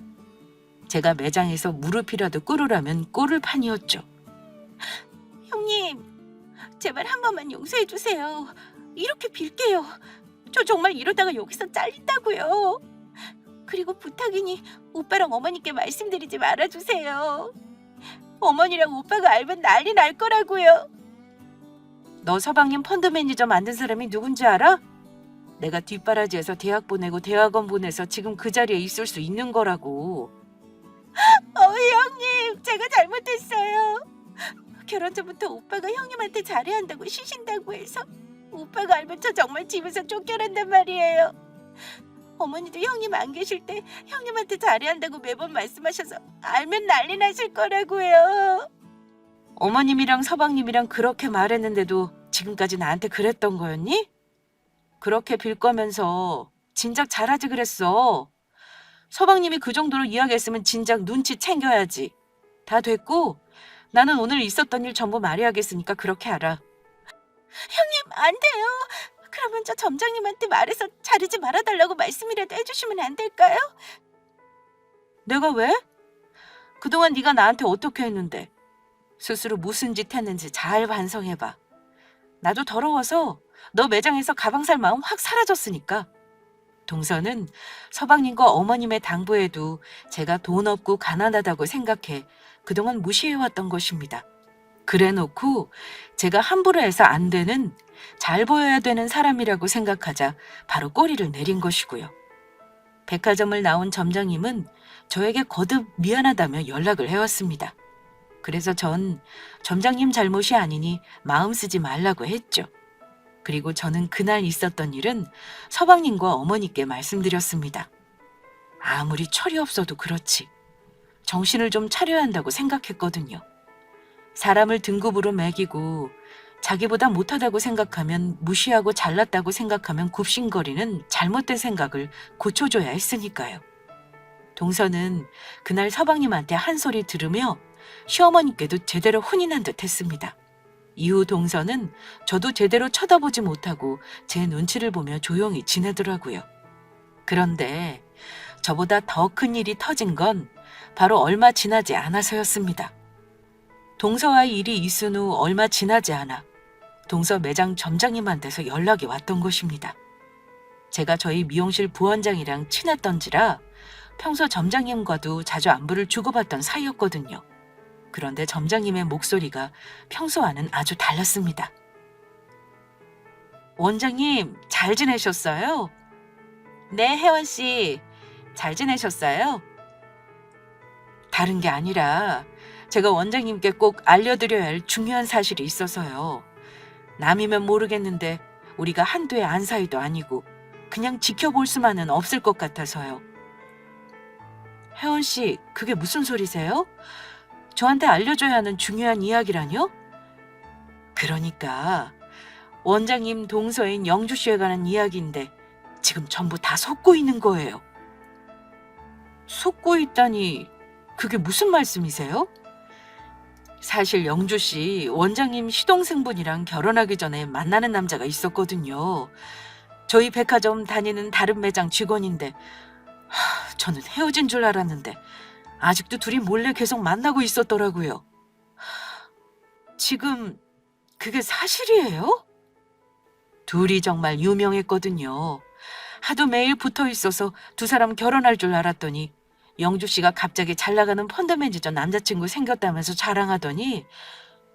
제가 매장에서 무릎이라도 꿇으라면 꿇을 판이었죠. 형님, 제발 한 번만 용서해 주세요. 이렇게 빌게요. 저 정말 이러다가 여기서 잘린다고요. 그리고 부탁이니 오빠랑 어머니께 말씀드리지 말아주세요. 어머니랑 오빠가 알면 난리 날 거라고요. 너 서방님 펀드 매니저 만든 사람이 누군지 알아? 내가 뒷바라지에서 대학 보내고 대학원 보내서 지금 그 자리에 있을 수 있는 거라고. 형님, 제가 잘못했어요. 결혼 전부터 오빠가 형님한테 잘해야 한다고 쉬신다고 해서 오빠가 알면 저 정말 집에서 쫓겨난단 말이에요. 어머니도 형님 안 계실 때 형님한테 잘해야 한다고 매번 말씀하셔서 알면 난리 나실 거라고요. 어머님이랑 서방님이랑 그렇게 말했는데도 지금까지 나한테 그랬던 거였니? 그렇게 빌 거면서 진작 잘하지 그랬어. 서방님이 그 정도로 이야기했으면 진작 눈치 챙겨야지. 다 됐고 나는 오늘 있었던 일 전부 말해야겠으니까 그렇게 알아. 형님, 안 돼요. 그러면 저 점장님한테 말해서 자르지 말아달라고 말씀이라도 해주시면 안 될까요? 내가 왜? 그동안 네가 나한테 어떻게 했는데 스스로 무슨 짓 했는지 잘 반성해봐. 나도 더러워서 너 매장에서 가방 살 마음 확 사라졌으니까. 동서는 서방님과 어머님의 당부에도 제가 돈 없고 가난하다고 생각해 그동안 무시해왔던 것입니다. 그래놓고 제가 함부로 해서 안 되는, 잘 보여야 되는 사람이라고 생각하자 바로 꼬리를 내린 것이고요. 백화점을 나온 점장님은 저에게 거듭 미안하다며 연락을 해왔습니다. 그래서 전 점장님 잘못이 아니니 마음 쓰지 말라고 했죠. 그리고 저는 그날 있었던 일은 서방님과 어머니께 말씀드렸습니다. 아무리 철이 없어도 그렇지. 정신을 좀 차려야 한다고 생각했거든요. 사람을 등급으로 매기고 자기보다 못하다고 생각하면 무시하고 잘났다고 생각하면 굽신거리는 잘못된 생각을 고쳐줘야 했으니까요. 동서는 그날 서방님한테 한 소리 들으며 시어머니께도 제대로 혼이 난 듯 했습니다. 이후 동서는 저도 제대로 쳐다보지 못하고 제 눈치를 보며 조용히 지내더라고요. 그런데 저보다 더 큰 일이 터진 건 바로 얼마 지나지 않아서였습니다. 동서와의 일이 있은 후 얼마 지나지 않아 동서 매장 점장님한테서 연락이 왔던 것입니다. 제가 저희 미용실 부원장이랑 친했던지라 평소 점장님과도 자주 안부를 주고받던 사이였거든요. 그런데 점장님의 목소리가 평소와는 아주 달랐습니다. 원장님, 잘 지내셨어요? 네, 혜원 씨, 잘 지내셨어요? 다른 게 아니라 제가 원장님께 꼭 알려드려야 할 중요한 사실이 있어서요. 남이면 모르겠는데 우리가 한두의 안 사이도 아니고 그냥 지켜볼 수만은 없을 것 같아서요. 혜원 씨, 그게 무슨 소리세요? 저한테 알려줘야 하는 중요한 이야기라뇨? 그러니까 원장님 동서인 영주 씨에 관한 이야기인데 지금 전부 다 속고 있는 거예요. 속고 있다니 그게 무슨 말씀이세요? 사실 영주 씨 원장님 시동생분이랑 결혼하기 전에 만나는 남자가 있었거든요. 저희 백화점 다니는 다른 매장 직원인데 저는 헤어진 줄 알았는데 아직도 둘이 몰래 계속 만나고 있었더라고요. 지금 그게 사실이에요? 둘이 정말 유명했거든요. 하도 매일 붙어 있어서 두 사람 결혼할 줄 알았더니 영주 씨가 갑자기 잘 나가는 펀드 매니저 남자친구 생겼다면서 자랑하더니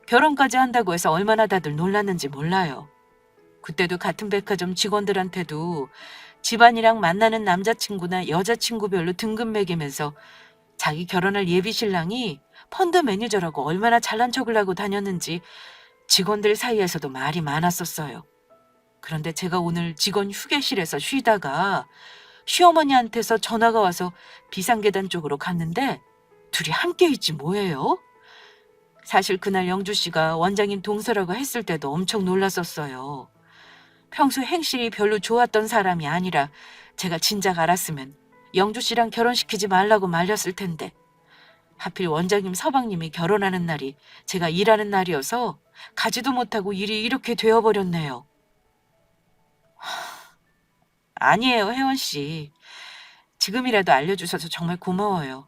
결혼까지 한다고 해서 얼마나 다들 놀랐는지 몰라요. 그때도 같은 백화점 직원들한테도 집안이랑 만나는 남자친구나 여자친구별로 등급 매기면서 자기 결혼할 예비 신랑이 펀드 매니저라고 얼마나 잘난 척을 하고 다녔는지 직원들 사이에서도 말이 많았었어요. 그런데 제가 오늘 직원 휴게실에서 쉬다가 시어머니한테서 전화가 와서 비상계단 쪽으로 갔는데 둘이 함께 있지 뭐예요? 사실 그날 영주 씨가 원장님 동서라고 했을 때도 엄청 놀랐었어요. 평소 행실이 별로 좋았던 사람이 아니라 제가 진작 알았으면 영주 씨랑 결혼시키지 말라고 말렸을 텐데 하필 원장님 서방님이 결혼하는 날이 제가 일하는 날이어서 가지도 못하고 일이 이렇게 되어버렸네요. 아니에요, 혜원 씨. 지금이라도 알려주셔서 정말 고마워요.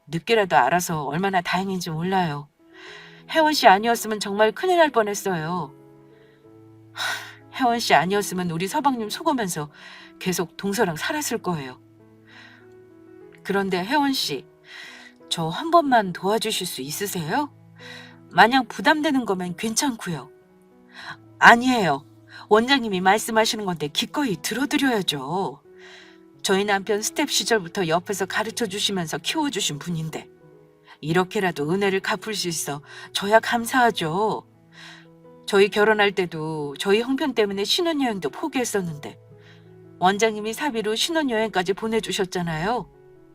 늦게라도 알아서 얼마나 다행인지 몰라요. 혜원 씨 아니었으면 정말 큰일 날 뻔했어요. 혜원 씨 아니었으면 우리 서방님 속으면서 계속 동서랑 살았을 거예요. 그런데 혜원 씨, 저 한 번만 도와주실 수 있으세요? 마냥 부담되는 거면 괜찮고요. 아니에요. 원장님이 말씀하시는 건데 기꺼이 들어드려야죠. 저희 남편 스텝 시절부터 옆에서 가르쳐 주시면서 키워주신 분인데 이렇게라도 은혜를 갚을 수 있어 저야 감사하죠. 저희 결혼할 때도 저희 형편 때문에 신혼여행도 포기했었는데 원장님이 사비로 신혼여행까지 보내주셨잖아요.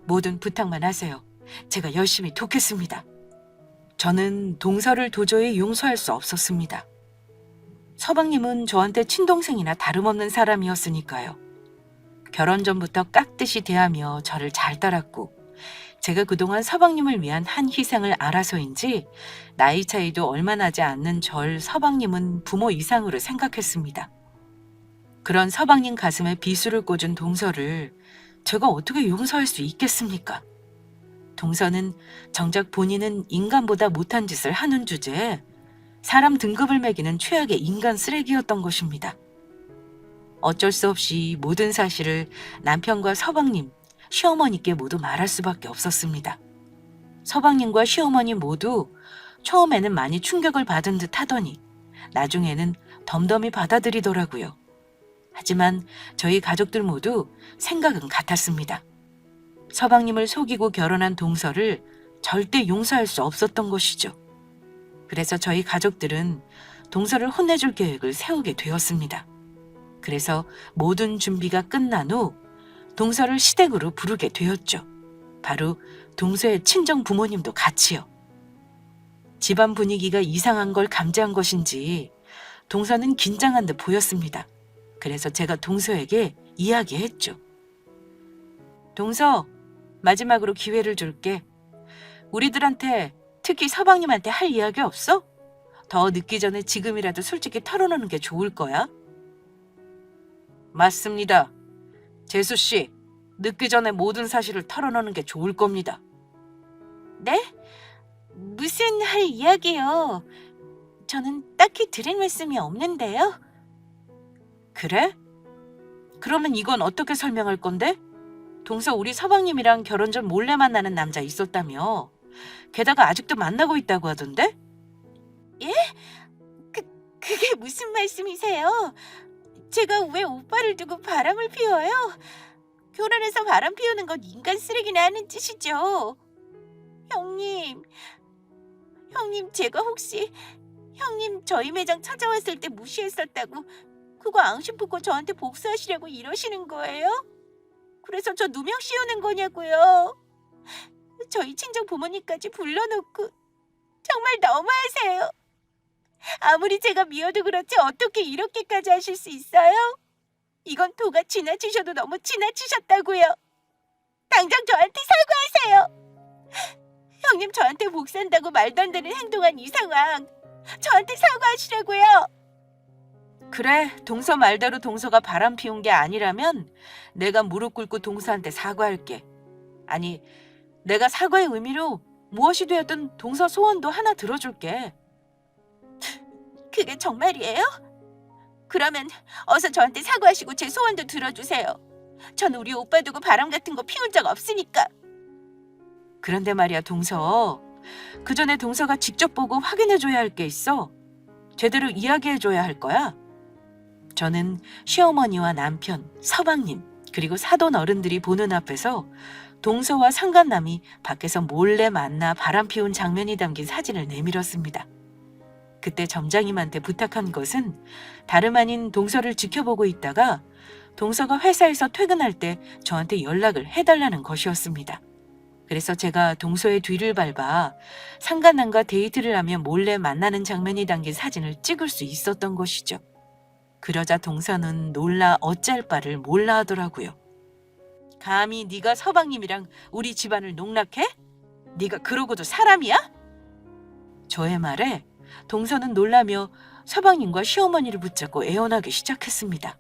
모든 부탁만 하세요. 제가 열심히 돕겠습니다. 저는 동서를 도저히 용서할 수 없었습니다. 서방님은 저한테 친동생이나 다름없는 사람이었으니까요. 결혼 전부터 깍듯이 대하며 저를 잘 따랐고 제가 그동안 서방님을 위한 한 희생을 알아서인지 나이 차이도 얼마 나지 않는 절 서방님은 부모 이상으로 생각했습니다. 그런 서방님 가슴에 비수를 꽂은 동서를 제가 어떻게 용서할 수 있겠습니까? 동서는 정작 본인은 인간보다 못한 짓을 하는 주제에 사람 등급을 매기는 최악의 인간 쓰레기였던 것입니다. 어쩔 수 없이 모든 사실을 남편과 서방님, 시어머니께 모두 말할 수밖에 없었습니다. 서방님과 시어머니 모두 처음에는 많이 충격을 받은 듯 하더니 나중에는 덤덤히 받아들이더라고요. 하지만 저희 가족들 모두 생각은 같았습니다. 서방님을 속이고 결혼한 동서를 절대 용서할 수 없었던 것이죠. 그래서 저희 가족들은 동서를 혼내줄 계획을 세우게 되었습니다. 그래서 모든 준비가 끝난 후 동서를 시댁으로 부르게 되었죠. 바로 동서의 친정 부모님도 같이요. 집안 분위기가 이상한 걸 감지한 것인지 동서는 긴장한 듯 보였습니다. 그래서 제가 동서에게 이야기했죠. 동서, 마지막으로 기회를 줄게. 우리들한테, 특히 서방님한테 할 이야기 없어? 더 늦기 전에 지금이라도 솔직히 털어놓는 게 좋을 거야. 맞습니다. 재수 씨, 늦기 전에 모든 사실을 털어놓는 게 좋을 겁니다. 네? 무슨 할 이야기요? 저는 딱히 드릴 말씀이 없는데요. 그래? 그러면 이건 어떻게 설명할 건데? 동서 우리 서방님이랑 결혼 전 몰래 만나는 남자 있었다며. 게다가 아직도 만나고 있다고 하던데? 예? 그게 무슨 말씀이세요? 제가 왜 오빠를 두고 바람을 피워요? 결혼해서 바람 피우는 건 인간 쓰레기나 하는 짓이죠. 형님 제가 혹시 형님 저희 매장 찾아왔을 때 무시했었다고 그거 앙심 품고 저한테 복수하시려고 이러시는 거예요? 그래서 저 누명 씌우는 거냐고요? 저희 친정 부모님까지 불러놓고 정말 너무하세요. 아무리 제가 미워도 그렇지 어떻게 이렇게까지 하실 수 있어요? 이건 도가 지나치셔도 너무 지나치셨다고요. 당장 저한테 사과하세요. 형님 저한테 복수한다고 말도 안 되는 행동한 이 상황 저한테 사과하시라고요. 그래, 동서 말대로 동서가 바람 피운 게 아니라면 내가 무릎 꿇고 동서한테 사과할게. 아니, 내가 사과의 의미로 무엇이 되었든 동서 소원도 하나 들어줄게. 그게 정말이에요? 그러면 어서 저한테 사과하시고 제 소원도 들어주세요. 전 우리 오빠 두고 바람 같은 거 피운 적 없으니까. 그런데 말이야, 동서. 그 전에 동서가 직접 보고 확인해줘야 할 게 있어. 제대로 이야기해줘야 할 거야. 저는 시어머니와 남편, 서방님, 그리고 사돈 어른들이 보는 앞에서 동서와 상간남이 밖에서 몰래 만나 바람 피운 장면이 담긴 사진을 내밀었습니다. 그때 점장님한테 부탁한 것은 다름 아닌 동서를 지켜보고 있다가 동서가 회사에서 퇴근할 때 저한테 연락을 해달라는 것이었습니다. 그래서 제가 동서의 뒤를 밟아 상간남과 데이트를 하며 몰래 만나는 장면이 담긴 사진을 찍을 수 있었던 것이죠. 그러자 동서는 놀라 어찌할 바를 몰라 하더라고요. 감히 네가 서방님이랑 우리 집안을 농락해? 네가 그러고도 사람이야? 저의 말에 동서는 놀라며 서방님과 시어머니를 붙잡고 애원하기 시작했습니다.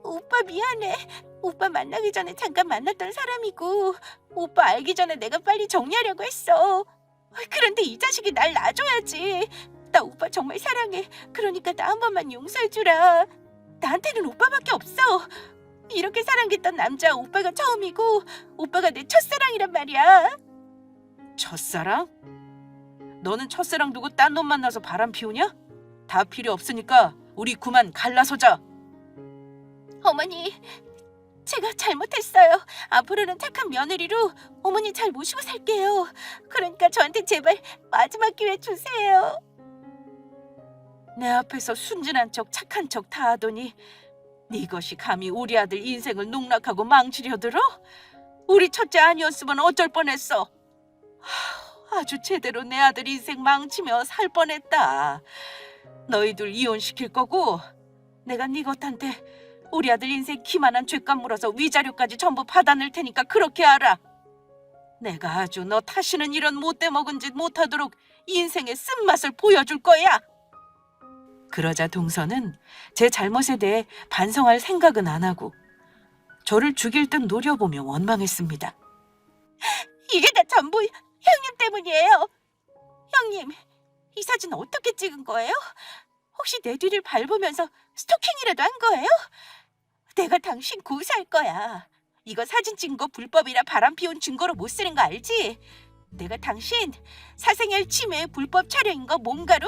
오빠 미안해. 오빠 만나기 전에 잠깐 만났던 사람이고 오빠 알기 전에 내가 빨리 정리하려고 했어. 그런데 이 자식이 날 놔줘야지. 나 오빠 정말 사랑해. 그러니까 나 한 번만 용서해주라. 나한테는 오빠밖에 없어. 이렇게 사랑했던 남자 오빠가 처음이고 오빠가 내 첫사랑이란 말이야. 첫사랑? 너는 첫사랑 두고 딴 놈 만나서 바람 피우냐? 다 필요 없으니까 우리 그만 갈라서자. 어머니, 제가 잘못했어요. 앞으로는 착한 며느리로 어머니 잘 모시고 살게요. 그러니까 저한테 제발 마지막 기회 주세요. 내 앞에서 순진한 척 착한 척 다 하더니 네 것이 감히 우리 아들 인생을 농락하고 망치려 들어? 우리 첫째 아니었으면 어쩔 뻔했어. 아주 제대로 내 아들 인생 망치며 살 뻔했다. 너희들 이혼시킬 거고 내가 네 것한테 우리 아들 인생 기만한 죄값 물어서 위자료까지 전부 받아낼 테니까 그렇게 알아. 내가 아주 너 다시는 이런 못돼 먹은 짓 못하도록 인생의 쓴맛을 보여줄 거야. 그러자 동서는 제 잘못에 대해 반성할 생각은 안 하고 저를 죽일 듯 노려보며 원망했습니다. 이게 다 전부 형님 때문이에요. 형님, 이 사진 어떻게 찍은 거예요? 혹시 내 뒤를 밟으면서 스토킹이라도 한 거예요? 내가 당신 고소할 거야. 이거 사진 찍은 거 불법이라 바람 피운 증거로 못 쓰는 거 알지? 내가 당신 사생활 침해 불법 촬영인 거 몸가루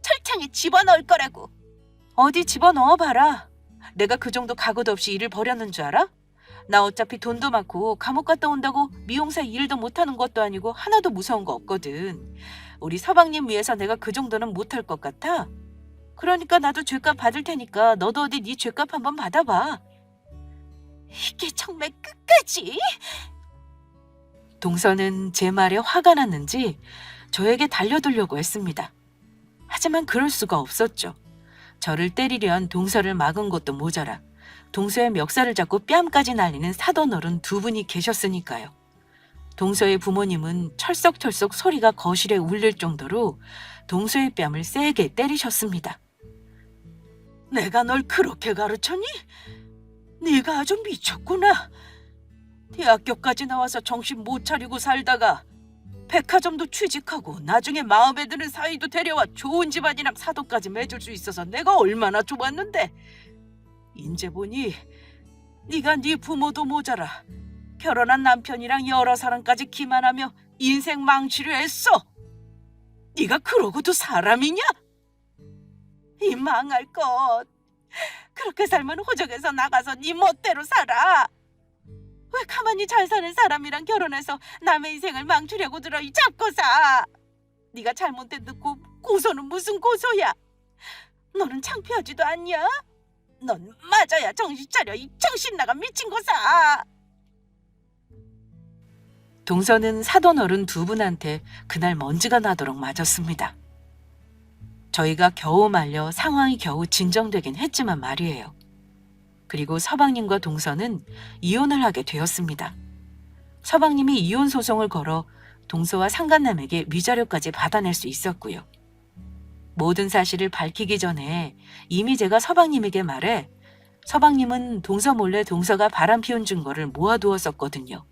철창에 집어넣을 거라고. 어디 집어넣어 봐라. 내가 그 정도 각오도 없이 일을 벌였는 줄 알아? 나 어차피 돈도 많고 감옥 갔다 온다고 미용사 일도 못하는 것도 아니고 하나도 무서운 거 없거든. 우리 서방님 위해서 내가 그 정도는 못할 것 같아? 그러니까 나도 죗값 받을 테니까 너도 어디 네 죗값 한번 받아봐. 이게 정말 끝까지? 동서는 제 말에 화가 났는지 저에게 달려들려고 했습니다. 하지만 그럴 수가 없었죠. 저를 때리려한 동서를 막은 것도 모자라 동서의 멱살을 잡고 뺨까지 날리는 사돈어른 두 분이 계셨으니까요. 동서의 부모님은 철썩철썩 소리가 거실에 울릴 정도로 동서의 뺨을 세게 때리셨습니다. 내가 널 그렇게 가르쳤니? 네가 아주 미쳤구나. 대학교까지 나와서 정신 못 차리고 살다가 백화점도 취직하고 나중에 마음에 드는 사이도 데려와 좋은 집안이랑 사돈까지 맺을 수 있어서 내가 얼마나 좋았는데. 인제 보니 네가 네 부모도 모자라 결혼한 남편이랑 여러 사람까지 기만하며 인생 망치려 했어. 네가 그러고도 사람이냐? 이 망할 것. 그렇게 살면 호적에서 나가서 네 멋대로 살아. 왜 가만히 잘 사는 사람이랑 결혼해서 남의 인생을 망치려고 들어 이 잡고사. 네가 잘못된 듣고 고소는 무슨 고소야. 너는 창피하지도 않냐? 넌 맞아야 정신 차려 이 정신 나간 미친 고사. 동서는 사돈어른 두 분한테 그날 먼지가 나도록 맞았습니다. 저희가 겨우 말려 상황이 겨우 진정되긴 했지만 말이에요. 그리고 서방님과 동서는 이혼을 하게 되었습니다. 서방님이 이혼 소송을 걸어 동서와 상간남에게 위자료까지 받아낼 수 있었고요. 모든 사실을 밝히기 전에 이미 제가 서방님에게 말해 서방님은 동서 몰래 동서가 바람 피운 증거를 모아두었었거든요.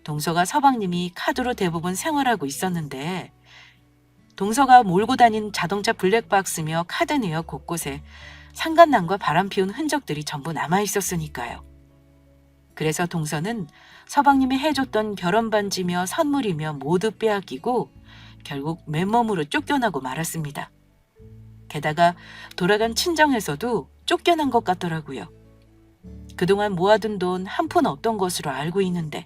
동서가 서방님이 카드로 대부분 생활하고 있었는데 동서가 몰고 다닌 자동차 블랙박스며 카드 내역 곳곳에 상간남과 바람 피운 흔적들이 전부 남아있었으니까요. 그래서 동서는 서방님이 해줬던 결혼 반지며 선물이며 모두 빼앗기고 결국 맨몸으로 쫓겨나고 말았습니다. 게다가 돌아간 친정에서도 쫓겨난 것 같더라고요. 그동안 모아둔 돈 한 푼 없던 것으로 알고 있는데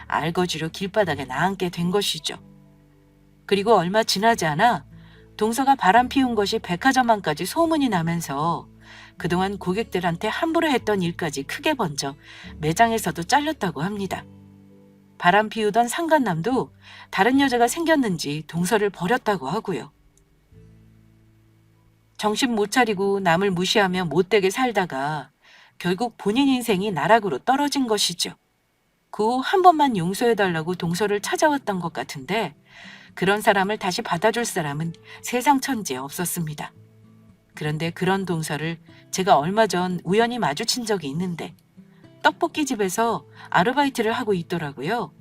알거지로 길바닥에 나앉게 된 것이죠. 그리고 얼마 지나지 않아 동서가 바람 피운 것이 백화점안까지 소문이 나면서 그동안 고객들한테 함부로 했던 일까지 크게 번져 매장에서도 잘렸다고 합니다. 바람 피우던 상간남도 다른 여자가 생겼는지 동서를 버렸다고 하고요. 정신 못 차리고 남을 무시하며 못되게 살다가 결국 본인 인생이 나락으로 떨어진 것이죠. 그 후 한 번만 용서해달라고 동서를 찾아왔던 것 같은데 그런 사람을 다시 받아줄 사람은 세상 천지에 없었습니다. 그런데 그런 동서를 제가 얼마 전 우연히 마주친 적이 있는데 떡볶이집에서 아르바이트를 하고 있더라고요.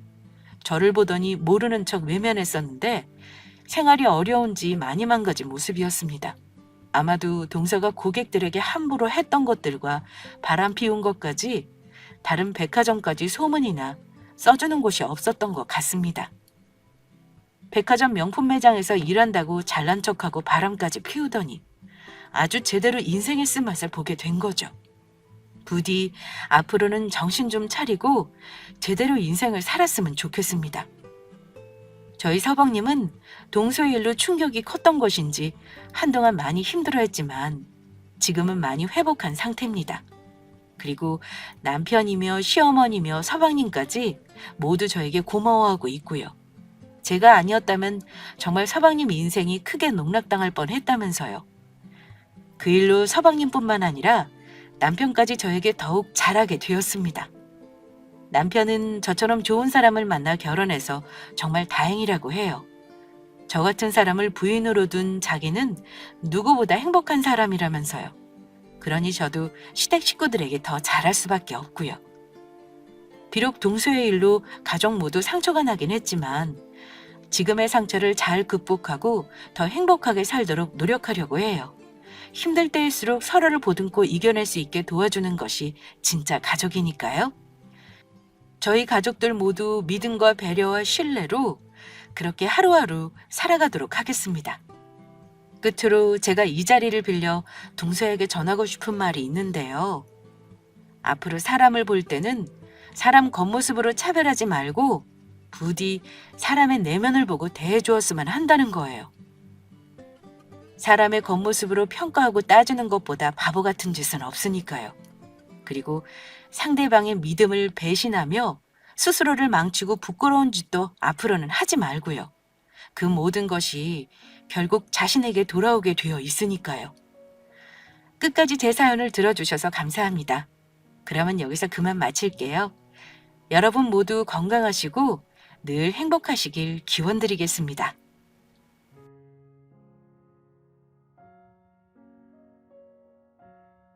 저를 보더니 모르는 척 외면했었는데 생활이 어려운지 많이 망가진 모습이었습니다. 아마도 동서가 고객들에게 함부로 했던 것들과 바람 피운 것까지 다른 백화점까지 소문이나 써주는 곳이 없었던 것 같습니다. 백화점 명품 매장에서 일한다고 잘난 척하고 바람까지 피우더니 아주 제대로 인생의 쓴맛을 보게 된 거죠. 부디 앞으로는 정신 좀 차리고 제대로 인생을 살았으면 좋겠습니다. 저희 서방님은 동서의 일로 충격이 컸던 것인지 한동안 많이 힘들어했지만 지금은 많이 회복한 상태입니다. 그리고 남편이며 시어머니며 서방님까지 모두 저에게 고마워하고 있고요. 제가 아니었다면 정말 서방님 인생이 크게 농락당할 뻔했다면서요. 그 일로 서방님뿐만 아니라 남편까지 저에게 더욱 잘하게 되었습니다. 남편은 저처럼 좋은 사람을 만나 결혼해서 정말 다행이라고 해요. 저 같은 사람을 부인으로 둔 자기는 누구보다 행복한 사람이라면서요. 그러니 저도 시댁 식구들에게 더 잘할 수밖에 없고요. 비록 동서의 일로 가족 모두 상처가 나긴 했지만 지금의 상처를 잘 극복하고 더 행복하게 살도록 노력하려고 해요. 힘들 때일수록 서로를 보듬고 이겨낼 수 있게 도와주는 것이 진짜 가족이니까요. 저희 가족들 모두 믿음과 배려와 신뢰로 그렇게 하루하루 살아가도록 하겠습니다. 끝으로 제가 이 자리를 빌려 동서에게 전하고 싶은 말이 있는데요. 앞으로 사람을 볼 때는 사람 겉모습으로 차별하지 말고 부디 사람의 내면을 보고 대해주었으면 한다는 거예요. 사람의 겉모습으로 평가하고 따지는 것보다 바보 같은 짓은 없으니까요. 그리고 상대방의 믿음을 배신하며 스스로를 망치고 부끄러운 짓도 앞으로는 하지 말고요. 그 모든 것이 결국 자신에게 돌아오게 되어 있으니까요. 끝까지 제 사연을 들어주셔서 감사합니다. 그러면 여기서 그만 마칠게요. 여러분 모두 건강하시고 늘 행복하시길 기원드리겠습니다.